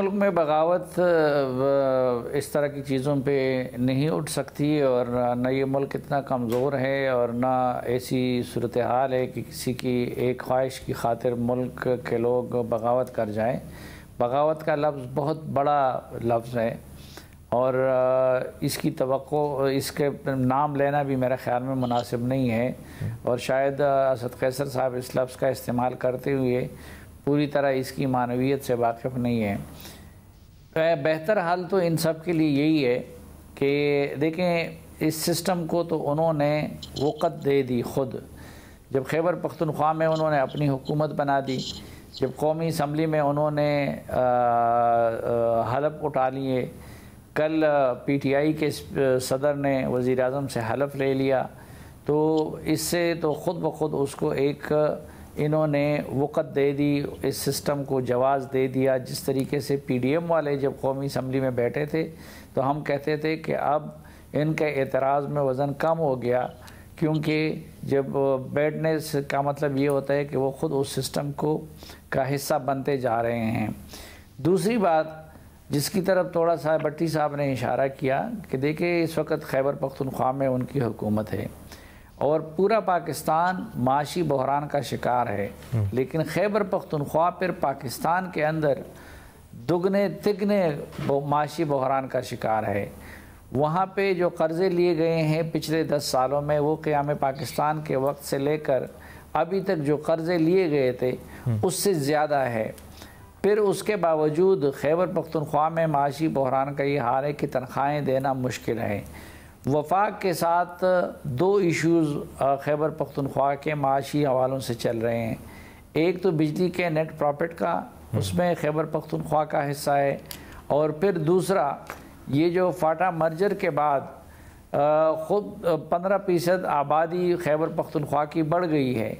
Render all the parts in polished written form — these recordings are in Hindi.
मुल्क में बगावत इस तरह की चीज़ों पे नहीं उठ सकती और न ये मुल्क इतना कमज़ोर है और न ऐसी सूरत हाल है कि किसी की एक ख्वाहिश की खातिर मुल्क के लोग बगावत कर जाएं। बगावत का लफ्ज़ बहुत बड़ा लफ्ज़ है और इसकी तवक्को, इसके नाम लेना भी मेरे ख़्याल में मुनासिब नहीं है और शायद असद कैसर साहब इस लफ्ज़ का इस्तेमाल करते हुए पूरी तरह इसकी मानवियत से वाकिफ़ नहीं है। बेहतर हाल तो इन सब के लिए यही है कि देखें, इस सिस्टम को तो उन्होंने वक़्त दे दी खुद। जब खैबर पख्तूनख्वा में उन्होंने अपनी हुकूमत बना दी, जब कौमी असम्बली में उन्होंने हलफ उठा लिए, कल PTI के सदर ने वज़ीर आज़म से हलफ ले लिया, तो इससे तो ख़ुद ब खुद उसको एक इन्होंने वक़्त दे दी, इस सिस्टम को जवाज़ दे दिया। जिस तरीके से PDM वाले जब कौमी असम्बली में बैठे थे तो हम कहते थे कि अब इनके एतराज़ में वज़न कम हो गया, क्योंकि जब बैठने का मतलब ये होता है कि वो ख़ुद उस सिस्टम को का हिस्सा बनते जा रहे हैं। दूसरी बात जिसकी तरफ थोड़ा सा भट्टी साहब ने इशारा किया कि देखिए, इस वक्त खैबर पख्तूनख्वा में उनकी हुकूमत है और पूरा पाकिस्तान माशी बहरान का शिकार है, लेकिन खैबर पख्तूनख्वा फिर पाकिस्तान के अंदर दुगने तिगने माशी बहरान का शिकार है। वहाँ पे जो कर्ज़े लिए गए हैं पिछले 10 सालों में, वो क़याम पाकिस्तान के वक्त से लेकर अभी तक जो कर्ज़े लिए गए थे उससे ज़्यादा है। फिर उसके बावजूद खैबर पख्तूनख्वा में माशी बहरान का ये हाल है कि तनख्वाहें देना मुश्किल है। वफाक के साथ 2 इश्यूज़ खैबर पख्तूनख्वा के माशी हवालों से चल रहे हैं। एक तो बिजली के नेट प्रॉफिट का, उसमें खैबर पख्तूनख्वा का हिस्सा है, और फिर दूसरा ये जो फाटा मर्जर के बाद ख़ुद 15% आबादी खैबर पख्तूनख्वा की बढ़ गई है,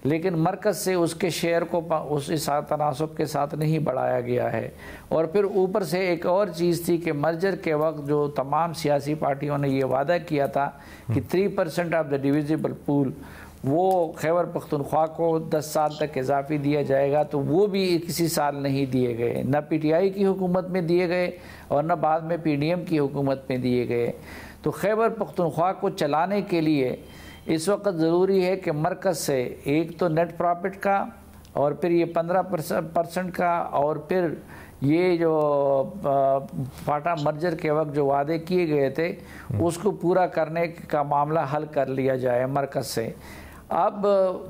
लेकिन मरकज़ से उसके शेयर को उस तनासब के साथ नहीं बढ़ाया गया है। और फिर ऊपर से एक और चीज़ थी कि मर्जर के वक्त जो तमाम सियासी पार्टियों ने ये वादा किया था कि 3% ऑफ द डिविजिबल पूल वो खैबर पख्तूनख्वा को 10 साल तक इजाफी दिया जाएगा, तो वो भी किसी साल नहीं दिए गए, न PTI की हुकूमत में दिए गए और न बाद में PDM की हुकूमत में दिए गए। तो खैबर पख्तूनख्वा को चलाने के लिए इस वक्त ज़रूरी है कि मरकज़ से एक तो नेट प्रॉफिट का और फिर ये 15% का और फिर ये जो फाटा मर्जर के वक्त जो वादे किए गए थे उसको पूरा करने का मामला हल कर लिया जाए मरकज़ से। अब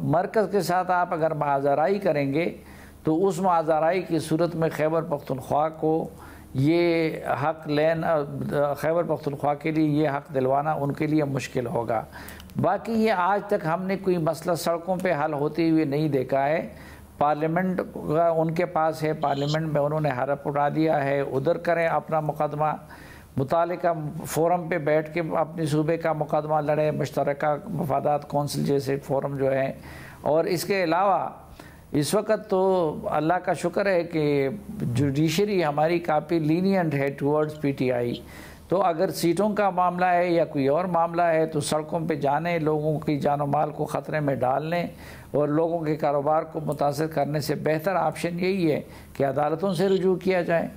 मरकज़ के साथ आप अगर मुआज़राई करेंगे तो उस मुआज़राई की सूरत में खैबर पख्तूनख्वा को ये हक़ लेना, खैबर पख्तूनख्वा के लिए ये हक़ दिलवाना उनके लिए मुश्किल होगा। बाकी ये आज तक हमने कोई मसला सड़कों पे हल होते हुए नहीं देखा है। पार्लियामेंट का उनके पास है, पार्लियामेंट में उन्होंने हलफ उठा दिया है, उधर करें अपना मुकदमा, मुतालिका फ़ोरम पे बैठ के अपने सूबे का मुकदमा लड़े, मुश्तरका मफादात कौंसिल जैसे फ़ोरम जो है। और इसके अलावा इस वक्त तो अल्लाह का शुक्र है कि जुडिशरी हमारी काफ़ी लीनियंट है टुवर्ड्स PTI। तो अगर सीटों का मामला है या कोई और मामला है तो सड़कों पे जाने, लोगों की जान और माल को ख़तरे में डालने और लोगों के कारोबार को मुतासर करने से बेहतर ऑप्शन यही है कि अदालतों से रुजू किया जाए।